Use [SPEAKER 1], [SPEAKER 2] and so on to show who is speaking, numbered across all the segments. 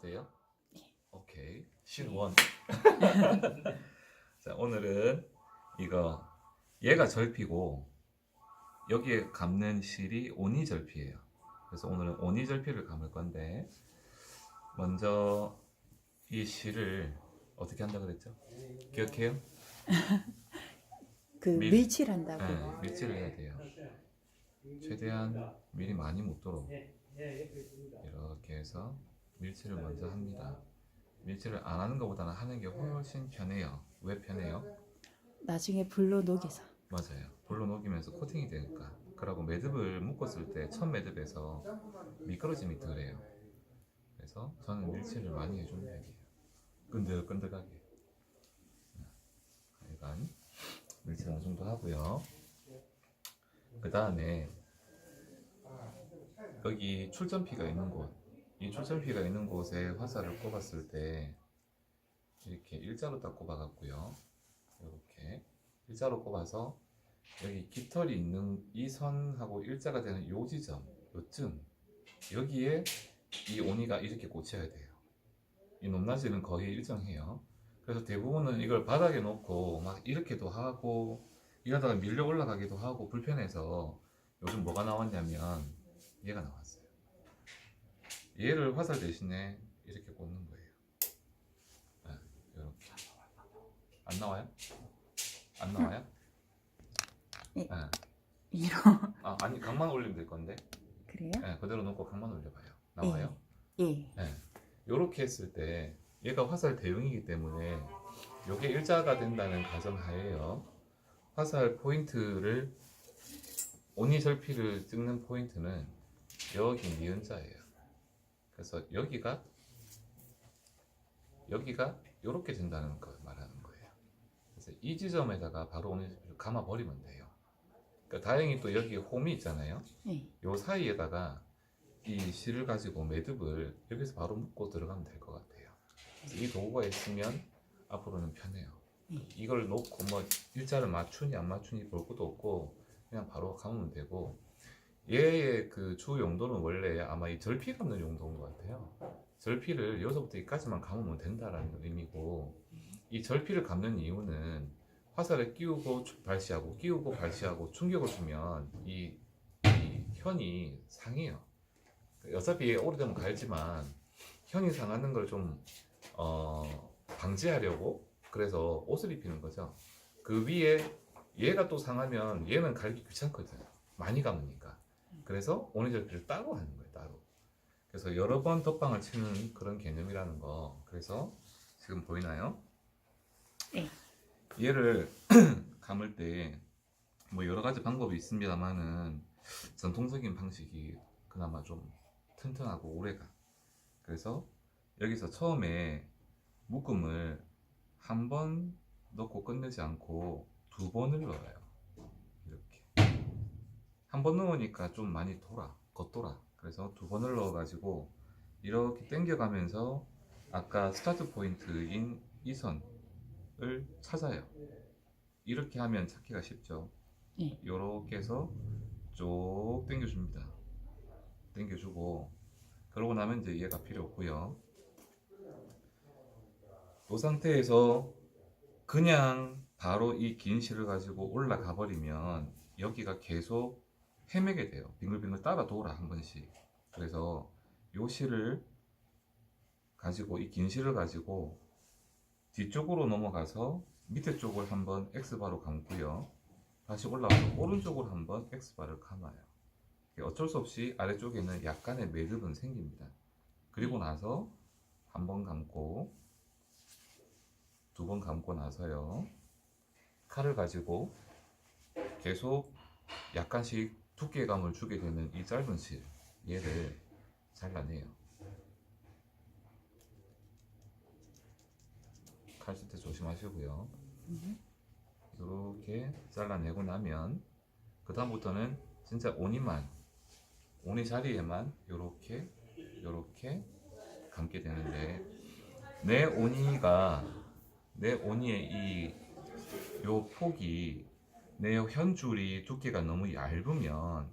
[SPEAKER 1] 어때요? 오케이. 신1. 자, 오늘은 이거 얘가 절피고 여기에 감는 실이 오니절피예요. 그래서 오늘은 오니절피를 감을 건데 먼저 이 실을 어떻게 한다 그랬죠? 기억해요?
[SPEAKER 2] 밀칠한다고.
[SPEAKER 1] 네, 밀칠을 해야 돼요. 최대한 밀이 많이 묻도록 이렇게 해서 밀칠을 먼저 합니다. 밀칠을 안 하는 것보다는 하는 게 훨씬 편해요. 왜 편해요?
[SPEAKER 2] 나중에 불로 녹여서.
[SPEAKER 1] 맞아요. 불로 녹이면서 코팅이 되니까. 그러고 매듭을 묶었을 때 첫 매듭에서 미끄러짐이 덜해요. 그래서 저는 밀칠을 많이 해주는 편이에요. 끈적끈적하게. 일단 밀칠 어느 정도 하고요. 그 다음에 여기 출전피가 있는 곳, 이 출전피가 있는 곳에 화살을 꼽았을 때 이렇게 일자로 딱 꼽아갖고요. 이렇게 일자로 꼽아서 여기 깃털이 있는 이 선하고 일자가 되는 요 지점, 요쯤 여기에 이 오니가 이렇게 꽂혀야 돼요. 이 높낮이는 거의 일정해요. 그래서 대부분은 이걸 바닥에 놓고 막 이렇게도 하고 이러다가 밀려 올라가기도 하고 불편해서 요즘 뭐가 나왔냐면 얘가 나왔어요. 얘를 화살 대신에 이렇게 꽂는 거예요. 네, 이렇게. 안 나와요? 안 나와요?
[SPEAKER 2] 네.
[SPEAKER 1] 네.
[SPEAKER 2] 위로.
[SPEAKER 1] 아니 각만 올리면 될 건데.
[SPEAKER 2] 그래요?
[SPEAKER 1] 네, 그대로 놓고 각만 올려봐요. 나와요?
[SPEAKER 2] 예.
[SPEAKER 1] 네. 이렇게 했을 때 얘가 화살 대용이기 때문에 이게 일자가 된다는 가정하에요. 화살 포인트를 오니절피를 찍는 포인트는 여기 니은자예요. 그래서 여기가 이렇게 된다는 걸 말하는 거예요. 그래서 이 지점에다가 바로 오니절피를 감아 버리면 돼요. 그러니까 다행히 또 여기 홈이 있잖아요.
[SPEAKER 2] 예.
[SPEAKER 1] 요 사이에다가 이 실을 가지고 매듭을 여기서 바로 묶고 들어가면 될 것 같아요. 이 도구가 있으면 앞으로는 편해요. 이걸 놓고 뭐 일자를 맞추니 안 맞추니 볼 것도 없고 그냥 바로 감으면 되고, 얘의 그 주 용도는 원래 아마 이 절피 감는 용도인 것 같아요. 절피를 여기서부터 여기까지만 감으면 된다라는 의미고, 이 절피를 감는 이유는 화살을 끼우고 발시하고 끼우고 발시하고 충격을 주면 이 현이 상해요. 어차피 오래되면 갈지만 현이 상하는 걸 좀 방지하려고 그래서 옷을 입히는 거죠. 그 위에 얘가 또 상하면 얘는 갈기 귀찮거든요. 많이 감으니까. 그래서 오니절피를 따로 하는 거예요. 따로. 그래서 여러 번 덧방을 치는 그런 개념이라는 거. 그래서 지금 보이나요?
[SPEAKER 2] 네.
[SPEAKER 1] 얘를 감을 때 뭐 여러 가지 방법이 있습니다만은 전통적인 방식이 그나마 좀 튼튼하고 오래가. 그래서 여기서 처음에 묶음을 한 번 넣고 끝내지 않고 두 번을 넣어요. 이렇게 한 번 넣으니까 좀 많이 겉돌아. 그래서 두 번을 넣어가지고 이렇게 당겨가면서 아까 스타트 포인트인 이 선을 찾아요. 이렇게 하면 찾기가 쉽죠.
[SPEAKER 2] 예.
[SPEAKER 1] 이렇게 해서 쭉 당겨줍니다. 당겨주고 그러고 나면 이제 얘가 필요 없고요. 이 상태에서 그냥 바로 이 긴 실을 가지고 올라가 버리면 여기가 계속 헤매게 돼요. 빙글빙글 따라 돌아 한 번씩. 그래서 이 실을 가지고 이 긴 실을 가지고 뒤쪽으로 넘어가서 밑에 쪽을 한번 X바로 감고요. 다시 올라가서 오른쪽으로 한번 X바를 감아요. 어쩔 수 없이 아래쪽에는 약간의 매듭은 생깁니다. 그리고 나서 한 번 감고 두 번 감고 나서요. 칼을 가지고 계속 약간씩 두께감을 주게 되는 이 짧은 실, 얘를 잘라내요. 칼 쓸 때 조심하시고요. 이렇게 잘라내고 나면 그 다음부터는 진짜 오니 자리에만 이렇게 감게 되는데, 내 오니의 요 폭이 내 현줄이 두께가 너무 얇으면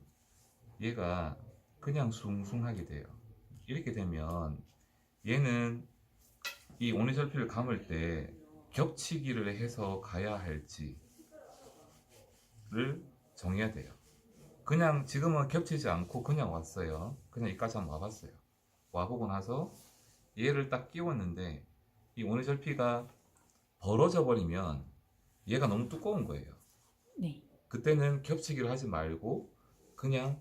[SPEAKER 1] 얘가 그냥 숭숭하게 돼요. 이렇게 되면 얘는 이 오니절피를 감을 때 겹치기를 해서 가야 할지를 정해야 돼요. 그냥 지금은 겹치지 않고 그냥 왔어요. 그냥 여기까지 한번 와봤어요. 와보고 나서 얘를 딱 끼웠는데 이 오니절피가 벌어져 버리면 얘가 너무 두꺼운 거예요.
[SPEAKER 2] 네.
[SPEAKER 1] 그때는 겹치기를 하지 말고 그냥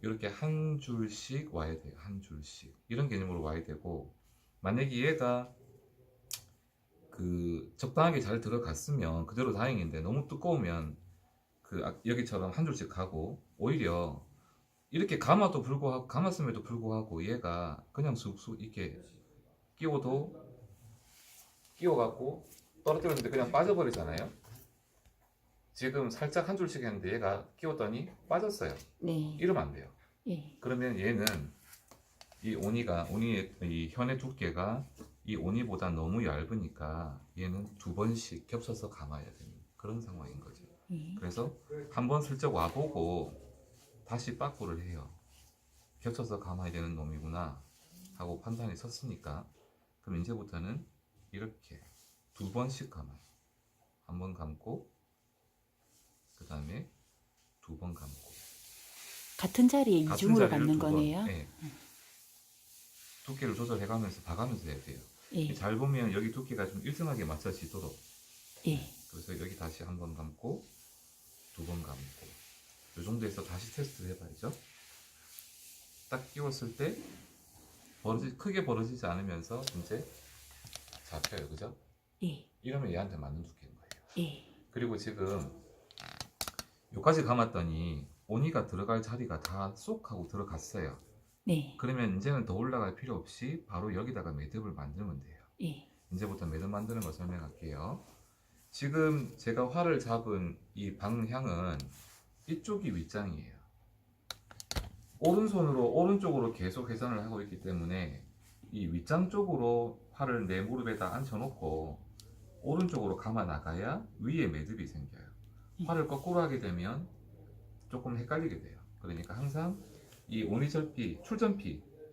[SPEAKER 1] 이렇게 한 줄씩 와야 돼요. 한 줄씩 이런 개념으로 와야 되고, 만약에 얘가 그 적당하게 잘 들어갔으면 그대로 다행인데 너무 두꺼우면 그 여기처럼 한 줄씩 가고, 오히려 이렇게 감아도 불구하고 감았음에도 불구하고 얘가 그냥 쑥쑥 이렇게 끼워갖고 떨어뜨렸는데 그냥 빠져버리잖아요. 지금 살짝 한 줄씩 했는데 얘가 끼웠더니 빠졌어요.
[SPEAKER 2] 네.
[SPEAKER 1] 이러면 안 돼요.
[SPEAKER 2] 예.
[SPEAKER 1] 그러면 얘는 이 오니의 이 현의 두께가 이 오니보다 너무 얇으니까 얘는 두 번씩 겹쳐서 감아야 되는 그런 상황인 거죠.
[SPEAKER 2] 예.
[SPEAKER 1] 그래서 한번 슬쩍 와보고 다시 빠꾸를 해요. 겹쳐서 감아야 되는 놈이구나 하고 판단이 섰으니까, 그럼 이제부터는 이렇게 두 번씩 감아요. 한 번 감고 그 다음에 두 번 감고
[SPEAKER 2] 같은 자리에
[SPEAKER 1] 같은
[SPEAKER 2] 이중으로
[SPEAKER 1] 자리를
[SPEAKER 2] 감는
[SPEAKER 1] 두 번,
[SPEAKER 2] 거네요.
[SPEAKER 1] 네. 두께를 조절해가면서 봐가면서 해야 돼요.
[SPEAKER 2] 예.
[SPEAKER 1] 잘 보면 여기 두께가 좀 일정하게 맞춰지도록.
[SPEAKER 2] 예.
[SPEAKER 1] 그래서 여기 다시 한 번 감고 두 번 감고 이 정도에서 다시 테스트를 해봐야죠. 딱 끼웠을 때 크게 벌어지지 않으면서 이제 잡혀요, 그죠?
[SPEAKER 2] 예.
[SPEAKER 1] 이러면 얘한테 맞는 두께인 거예요.
[SPEAKER 2] 예.
[SPEAKER 1] 그리고 지금 여기까지 감았더니 오니가 들어갈 자리가 다 쏙 하고 들어갔어요.
[SPEAKER 2] 네.
[SPEAKER 1] 그러면 이제는 더 올라갈 필요 없이 바로 여기다가 매듭을 만들면 돼요.
[SPEAKER 2] 예.
[SPEAKER 1] 이제부터 매듭 만드는 거 설명할게요. 지금 제가 활을 잡은 이 방향은 이쪽이 윗장이에요. 오른손으로 오른쪽으로 계속 회전을 하고 있기 때문에 이 윗장 쪽으로 활을 내 무릎에다 앉혀놓고 오른쪽으로 감아 나가야 위에 매듭이 생겨요. 활을 거꾸로 하게 되면 조금 헷갈리게 돼요. 그러니까 항상 이 오니절피,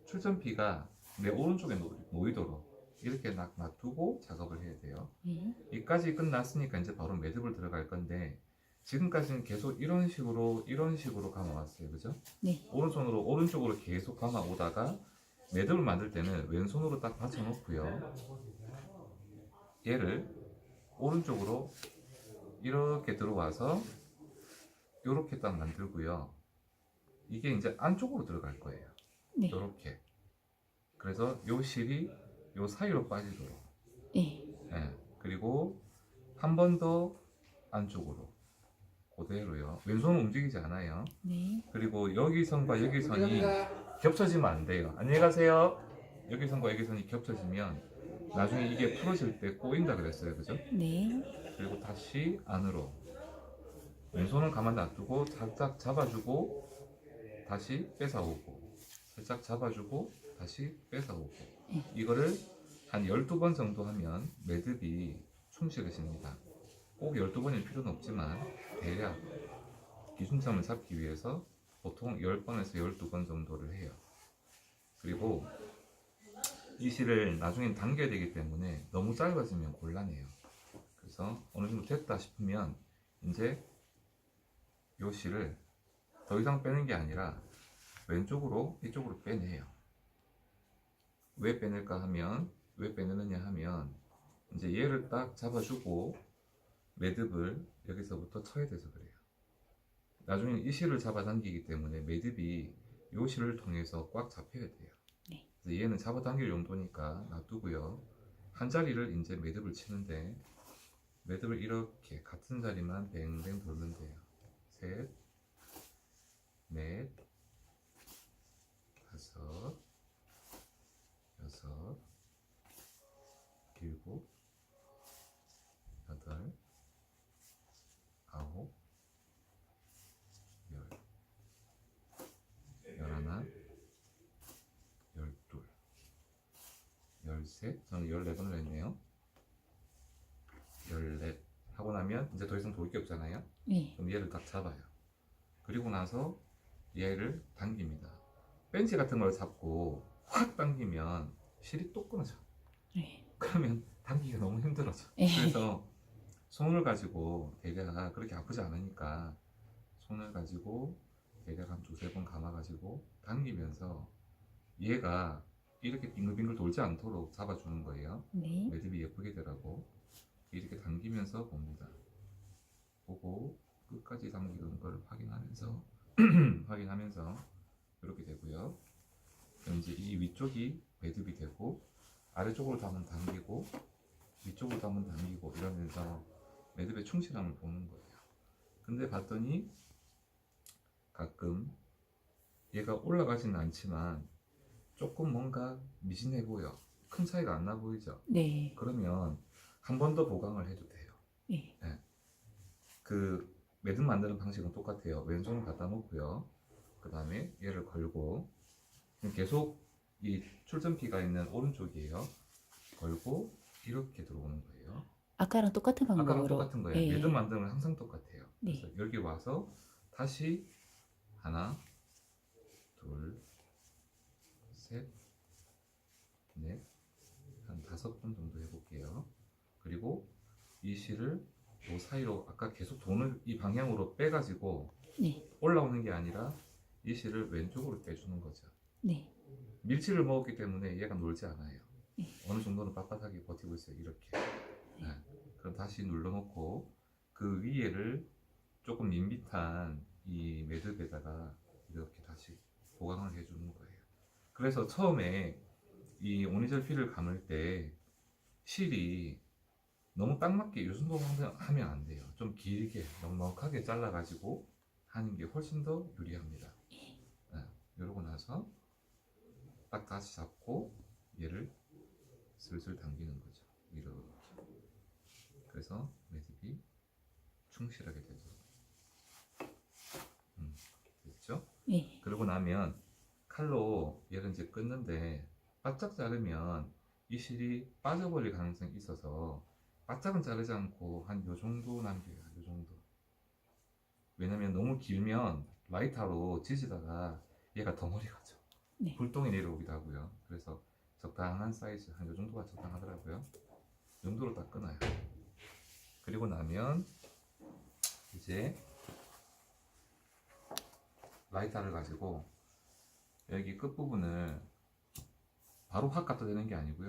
[SPEAKER 1] 출전피가 내 오른쪽에 놓이도록 이렇게 놔두고 작업을 해야 돼요.
[SPEAKER 2] 예.
[SPEAKER 1] 여기까지 끝났으니까 이제 바로 매듭을 들어갈 건데, 지금까지는 계속 이런 식으로 감아왔어요. 그죠?
[SPEAKER 2] 네.
[SPEAKER 1] 오른손으로 오른쪽으로 계속 감아오다가 매듭을 만들 때는 왼손으로 딱 받쳐놓고요. 얘를 오른쪽으로 이렇게 들어와서 이렇게 딱 만들고요. 이게 이제 안쪽으로 들어갈 거예요.
[SPEAKER 2] 네.
[SPEAKER 1] 이렇게. 그래서 요 실이 요 사이로 빠지도록.
[SPEAKER 2] 예.
[SPEAKER 1] 예. 그리고 한 번 더 안쪽으로. 그대로요. 왼손은 움직이지 않아요.
[SPEAKER 2] 네.
[SPEAKER 1] 그리고 여기 선과 여기 선이 겹쳐지면 안 돼요. 안녕히 가세요. 여기 선과 여기 선이 겹쳐지면 나중에 이게 풀어질 때 꼬인다 그랬어요. 그죠?
[SPEAKER 2] 네.
[SPEAKER 1] 그리고 다시 안으로. 왼손은 가만 놔두고 살짝 잡아주고 다시 뺏어오고, 살짝 잡아주고 다시 뺏어오고. 이거를 한 12번 정도 하면 매듭이 충실해집니다. 꼭 12번일 필요는 없지만 대략 기준점을 잡기 위해서 보통 10번에서 12번 정도를 해요. 그리고 이 실을 나중엔 당겨야 되기 때문에 너무 짧아지면 곤란해요. 그래서 어느 정도 됐다 싶으면 이제 이 실을 더 이상 빼는 게 아니라 왼쪽으로 이쪽으로 빼내요. 왜 빼낼까 하면, 왜 빼내느냐 하면 이제 얘를 딱 잡아주고 매듭을 여기서부터 쳐야 돼서 그래요. 나중에 이 실을 잡아당기기 때문에 매듭이 이 실을 통해서 꽉 잡혀야 돼요.
[SPEAKER 2] 네.
[SPEAKER 1] 그래서 얘는 잡아당길 용도니까 놔두고요. 한 자리를 이제 매듭을 치는데, 매듭을 이렇게 같은 자리만 뱅뱅 돌면 돼요. 셋, 넷, 다섯, 여섯, 일곱, 여덟, 아홉, 열, 열하나, 열둘, 열셋, 저는 14번을 했네요. 14 하고 나면 이제 더 이상 돌 게 없잖아요.
[SPEAKER 2] 예.
[SPEAKER 1] 그럼 얘를 딱 잡아요. 그리고 나서 얘를 당깁니다. 벤치 같은 걸 잡고 확 당기면 실이 또 끊어져.
[SPEAKER 2] 네.
[SPEAKER 1] 그러면 당기기가 너무 힘들어져.
[SPEAKER 2] 예.
[SPEAKER 1] 그래서 손을 가지고 대략 그렇게 아프지 않으니까 손을 가지고 대략 한 두세 번 감아가지고 당기면서 얘가 이렇게 빙글빙글 돌지 않도록 잡아주는 거예요.
[SPEAKER 2] 네.
[SPEAKER 1] 매듭이 예쁘게 되라고 이렇게 당기면서 봅니다. 보고 끝까지 당기는 걸 확인하면서 확인하면서 이렇게 되고요. 그럼 이제 이 위쪽이 매듭이 되고 아래쪽으로 한번 당기고 위쪽으로 한번 당기고 이러면서 매듭의 충실함을 보는 거예요. 근데 봤더니 가끔 얘가 올라가지는 않지만 조금 뭔가 미진해 보여. 큰 차이가 안 나 보이죠?
[SPEAKER 2] 네.
[SPEAKER 1] 그러면 한 번 더 보강을 해도 돼요.
[SPEAKER 2] 예.
[SPEAKER 1] 그 매듭 만드는 방식은 똑같아요. 왼손을 갖다 놓고요. 그 다음에 얘를 걸고 계속 이 출전피가 있는 오른쪽이에요. 걸고 이렇게 들어오는 거예요.
[SPEAKER 2] 아까랑 똑같은
[SPEAKER 1] 아까랑
[SPEAKER 2] 방법으로.
[SPEAKER 1] 똑같은 거예요.
[SPEAKER 2] 예.
[SPEAKER 1] 매듭 만드는 건 항상 똑같아요.
[SPEAKER 2] 네.
[SPEAKER 1] 그래서 여기 와서 다시 하나, 둘, 셋, 넷, 한 5번 정도 해볼게요. 그리고 이 실을 요 사이로 아까 계속 도는 이 방향으로 빼가지고
[SPEAKER 2] 네.
[SPEAKER 1] 올라오는 게 아니라 이 실을 왼쪽으로 빼주는 거죠.
[SPEAKER 2] 네.
[SPEAKER 1] 밀치를 먹었기 때문에 얘가 놀지 않아요.
[SPEAKER 2] 네.
[SPEAKER 1] 어느 정도는 빳빳하게 버티고 있어요. 이렇게. 네. 그럼 다시 눌러놓고 그 위에를 조금 밋밋한 이 매듭에다가 이렇게 다시 보강을 해주는 거예요. 그래서 처음에 이 오니절피를 감을 때 실이 너무 딱 맞게 요 정도 하면 안 돼요. 좀 길게 넉넉하게 잘라가지고 하는 게 훨씬 더 유리합니다. 네. 이러고 나서 딱 다시 잡고 얘를 슬슬 당기는 거죠. 이렇게. 그래서 매듭이 충실하게 되도록. 됐죠?
[SPEAKER 2] 예.
[SPEAKER 1] 그러고 나면 칼로 얘를 이제 끊는데 바짝 자르면 이 실이 빠져버릴 가능성이 있어서 바짝은 자르지 않고 한 요 정도 남겨요. 요 정도. 왜냐면 너무 길면 라이터로 지지다가 얘가 덩어리 가죠.
[SPEAKER 2] 네.
[SPEAKER 1] 불똥이 내려오기도 하고요. 그래서 적당한 사이즈 한 요 정도가 적당하더라고요. 이 정도로 딱 끊어요. 그리고 나면 이제 라이터를 가지고 여기 끝부분을 바로 확 갖다 대는 게 아니고요.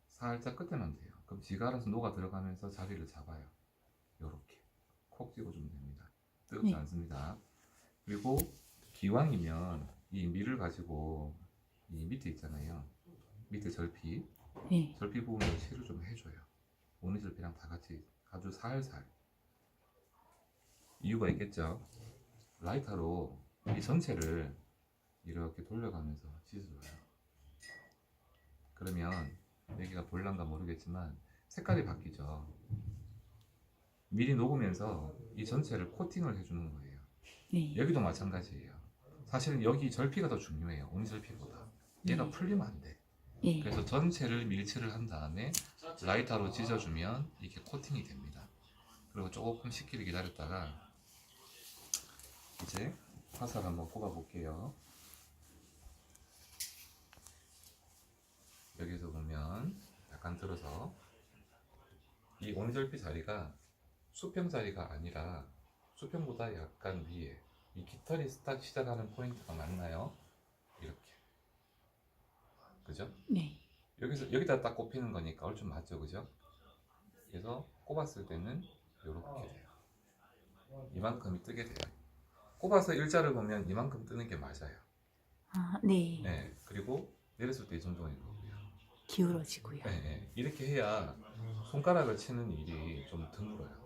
[SPEAKER 1] 살짝 끝에만 돼요. 그럼 지가 알아서 녹아 들어가면서 자리를 잡아요. 요렇게 콕 찍어주면 됩니다. 뜨겁지
[SPEAKER 2] 네.
[SPEAKER 1] 않습니다. 그리고 기왕이면 이 밀을 가지고 이 밑에 있잖아요. 밑에 절피
[SPEAKER 2] 예.
[SPEAKER 1] 절피 부분을 실을 좀 해줘요. 오니절피랑 다 같이 아주 살살. 이유가 있겠죠. 라이터로 이 전체를 이렇게 돌려가면서 씻어줘요. 그러면 여기가 보일란가 모르겠지만 색깔이 바뀌죠. 밀이 녹으면서 이 전체를 코팅을 해주는 거예요.
[SPEAKER 2] 네.
[SPEAKER 1] 여기도 마찬가지예요. 사실은 여기 절피가 더 중요해요. 오니절피보다. 얘가
[SPEAKER 2] 네.
[SPEAKER 1] 풀리면 안 돼.
[SPEAKER 2] 예.
[SPEAKER 1] 그래서 전체를 밀칠을 한 다음에 라이터로 찢어주면 이게 코팅이 됩니다. 그리고 조금 식기를 기다렸다가 이제 화살 한번 꼽아 볼게요. 여기서 보면 약간 들어서 이 오니절피 자리가 수평 자리가 아니라 수평보다 약간 위에 이 깃털이 딱 시작하는 포인트가 맞나요? 이렇게. 그죠?
[SPEAKER 2] 네.
[SPEAKER 1] 여기다 딱 꼽히는 거니까 얼추 맞죠, 그죠? 그래서 꼽았을 때는 이렇게 돼요. 이만큼이 뜨게 돼요. 꼽아서 일자를 보면 이만큼 뜨는 게 맞아요.
[SPEAKER 2] 아, 네.
[SPEAKER 1] 네, 그리고 내렸을 때 이 정도인 거고요.
[SPEAKER 2] 기울어지고요.
[SPEAKER 1] 네, 네. 이렇게 해야 손가락을 치는 일이 좀 드물어요.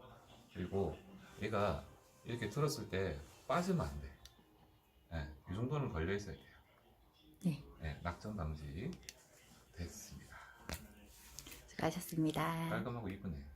[SPEAKER 1] 그리고 얘가 이렇게 들었을 때 빠지면 안 돼. 네, 이 정도는 걸려 있어야 돼요.
[SPEAKER 2] 네.
[SPEAKER 1] 네, 낙점 방지 됐습니다.
[SPEAKER 2] 수고하셨습니다.
[SPEAKER 1] 깔끔하고 이쁘네.